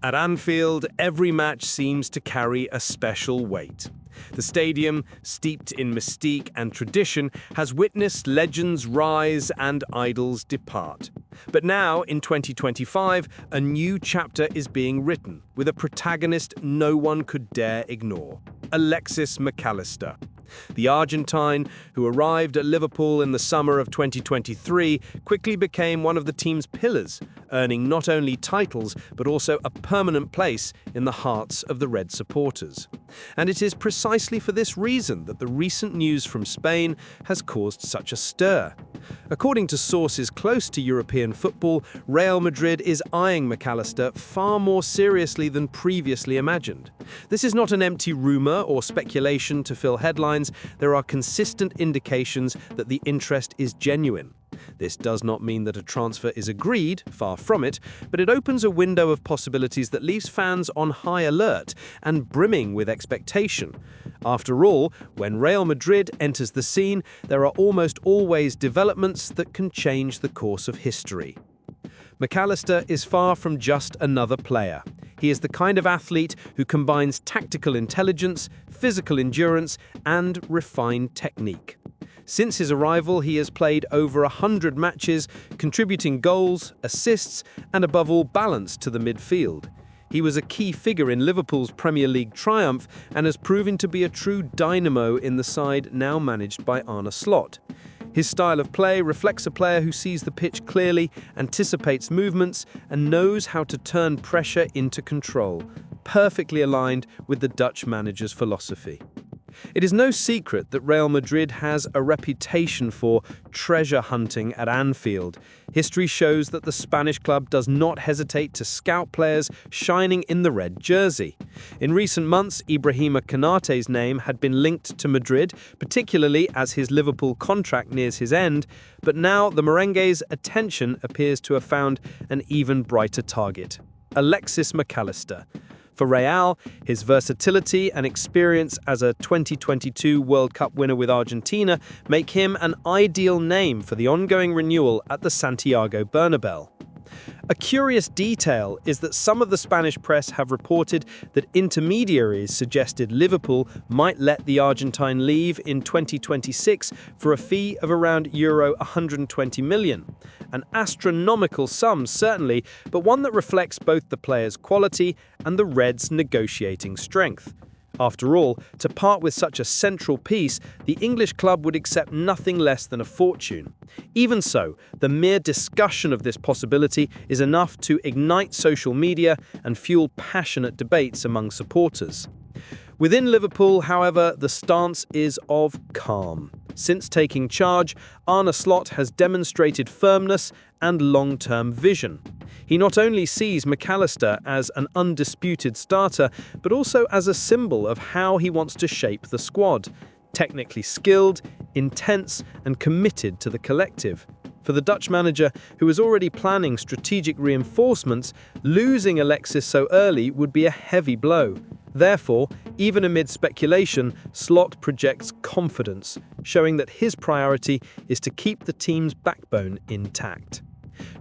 At Anfield, every match seems to carry a special weight. The stadium, steeped in mystique and tradition, has witnessed legends rise and idols depart. But now, in 2025, a new chapter is being written, with a protagonist no one could dare ignore: Alexis Mac Allister. The Argentine, who arrived at Liverpool in the summer of 2023, quickly became one of the team's pillars, earning not only titles but also a permanent place in the hearts of the Red supporters. And it is precisely for this reason that the recent news from Spain has caused such a stir. According to sources close to European football, Real Madrid is eyeing Mac Allister far more seriously than previously imagined. This is not an empty rumour or speculation to fill headlines. There are consistent indications that the interest is genuine. This does not mean that a transfer is agreed, far from it, but it opens a window of possibilities that leaves fans on high alert and brimming with expectation. After all, when Real Madrid enters the scene, there are almost always developments that can change the course of history. Mac Allister is far from just another player. He is the kind of athlete who combines tactical intelligence, physical endurance, and refined technique. Since his arrival, he has played over 100 matches, contributing goals, assists, and above all balance to the midfield. He was a key figure in Liverpool's Premier League triumph and has proven to be a true dynamo in the side now managed by Arne Slot. His style of play reflects a player who sees the pitch clearly, anticipates movements, and knows how to turn pressure into control, perfectly aligned with the Dutch manager's philosophy. It is no secret that Real Madrid has a reputation for treasure hunting at Anfield. History shows that the Spanish club does not hesitate to scout players shining in the red jersey. In recent months, Ibrahima Konaté's name had been linked to Madrid, particularly as his Liverpool contract nears his end, but now the merengue's attention appears to have found an even brighter target: Alexis Mac Allister. For Real, his versatility and experience as a 2022 World Cup winner with Argentina make him an ideal name for the ongoing renewal at the Santiago Bernabéu. A curious detail is that some of the Spanish press have reported that intermediaries suggested Liverpool might let the Argentine leave in 2026 for a fee of around Euro 120 million. An astronomical sum, certainly, but one that reflects both the player's quality and the Reds' negotiating strength. After all, to part with such a central piece, the English club would accept nothing less than a fortune. Even so, the mere discussion of this possibility is enough to ignite social media and fuel passionate debates among supporters. Within Liverpool, however, the stance is of calm. Since taking charge, Arne Slot has demonstrated firmness and long-term vision. He not only sees Mac Allister as an undisputed starter, but also as a symbol of how he wants to shape the squad: technically skilled, intense, and committed to the collective. For the Dutch manager, who is already planning strategic reinforcements, losing Alexis so early would be a heavy blow. Therefore, even amid speculation, Slot projects confidence, showing that his priority is to keep the team's backbone intact.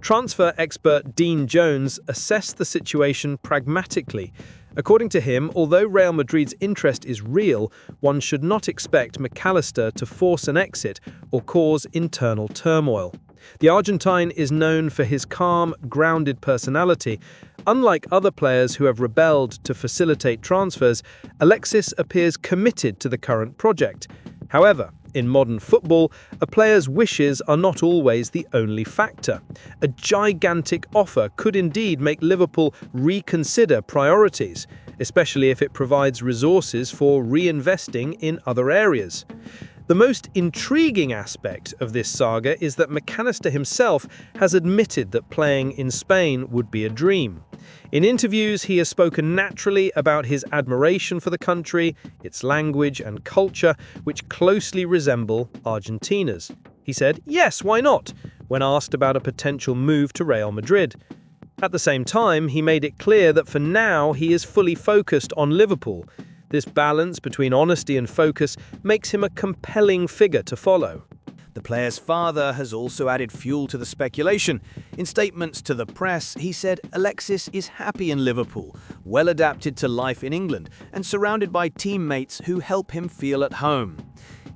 Transfer expert Dean Jones assessed the situation pragmatically. According to him, although Real Madrid's interest is real, one should not expect Mac Allister to force an exit or cause internal turmoil. The Argentine is known for his calm, grounded personality. Unlike other players who have rebelled to facilitate transfers, Alexis appears committed to the current project. However, in modern football, a player's wishes are not always the only factor. A gigantic offer could indeed make Liverpool reconsider priorities, especially if it provides resources for reinvesting in other areas. The most intriguing aspect of this saga is that Mac Allister himself has admitted that playing in Spain would be a dream. In interviews, he has spoken naturally about his admiration for the country, its language and culture, which closely resemble Argentina's. He said, "Yes, why not?" when asked about a potential move to Real Madrid. At the same time, he made it clear that for now he is fully focused on Liverpool. This balance between honesty and focus makes him a compelling figure to follow. The player's father has also added fuel to the speculation. In statements to the press, he said Alexis is happy in Liverpool, well adapted to life in England, and surrounded by teammates who help him feel at home.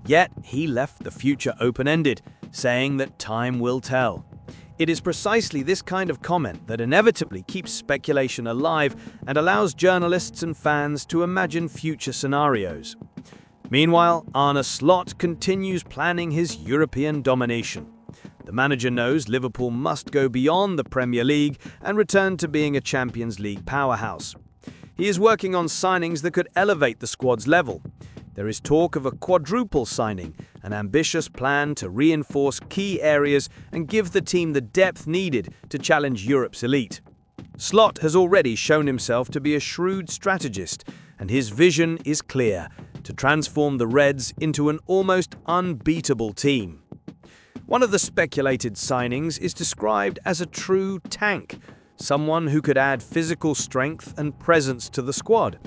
Yet, he left the future open-ended, saying that time will tell. It is precisely this kind of comment that inevitably keeps speculation alive and allows journalists and fans to imagine future scenarios. Meanwhile, Arne Slot continues planning his European domination. The manager knows Liverpool must go beyond the Premier League and return to being a Champions League powerhouse. He is working on signings that could elevate the squad's level. There is talk of a quadruple signing, an ambitious plan to reinforce key areas and give the team the depth needed to challenge Europe's elite. Slot has already shown himself to be a shrewd strategist, and his vision is clear: to transform the Reds into an almost unbeatable team. One of the speculated signings is described as a true tank, someone who could add physical strength and presence to the squad.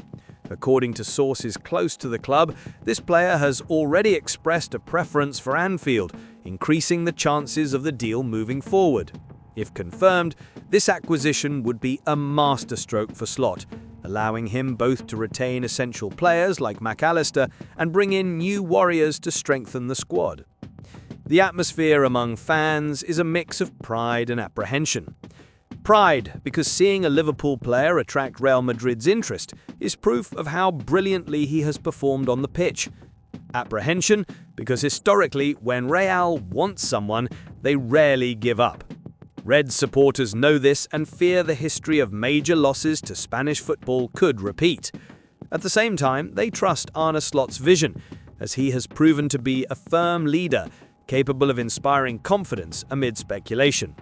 According to sources close to the club, this player has already expressed a preference for Anfield, increasing the chances of the deal moving forward. If confirmed, this acquisition would be a masterstroke for Slot, allowing him both to retain essential players like Mac Allister and bring in new warriors to strengthen the squad. The atmosphere among fans is a mix of pride and apprehension. Pride, because seeing a Liverpool player attract Real Madrid's interest is proof of how brilliantly he has performed on the pitch. Apprehension, because historically, when Real wants someone, they rarely give up. Reds supporters know this and fear the history of major losses to Spanish football could repeat. At the same time, they trust Arne Slot's vision, as he has proven to be a firm leader, capable of inspiring confidence amid speculation.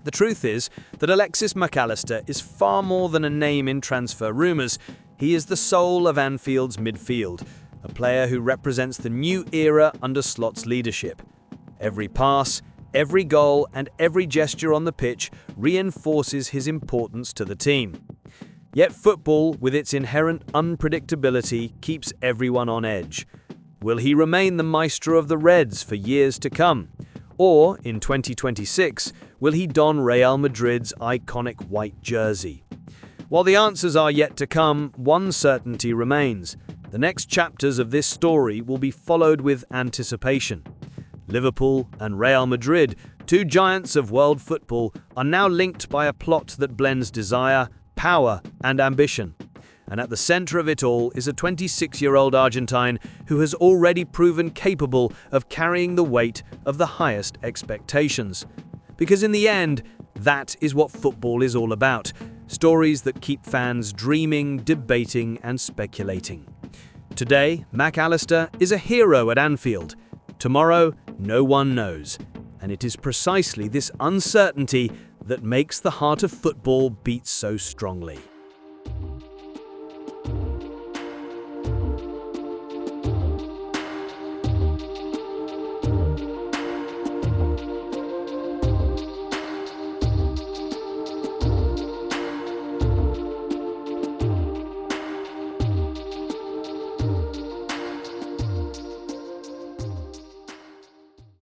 The truth is that Alexis Mac Allister is far more than a name in transfer rumours. He is the soul of Anfield's midfield, a player who represents the new era under Slot's leadership. Every pass, every goal, and every gesture on the pitch reinforces his importance to the team. Yet football, with its inherent unpredictability, keeps everyone on edge. Will he remain the maestro of the Reds for years to come? Or, in 2026, will he don Real Madrid's iconic white jersey? While the answers are yet to come, one certainty remains. The next chapters of this story will be followed with anticipation. Liverpool and Real Madrid, two giants of world football, are now linked by a plot that blends desire, power, and ambition. And at the center of it all is a 26-year-old Argentine who has already proven capable of carrying the weight of the highest expectations. Because in the end, that is what football is all about. Stories that keep fans dreaming, debating, and speculating. Today, Mac Allister is a hero at Anfield. Tomorrow, no one knows. And it is precisely this uncertainty that makes the heart of football beat so strongly.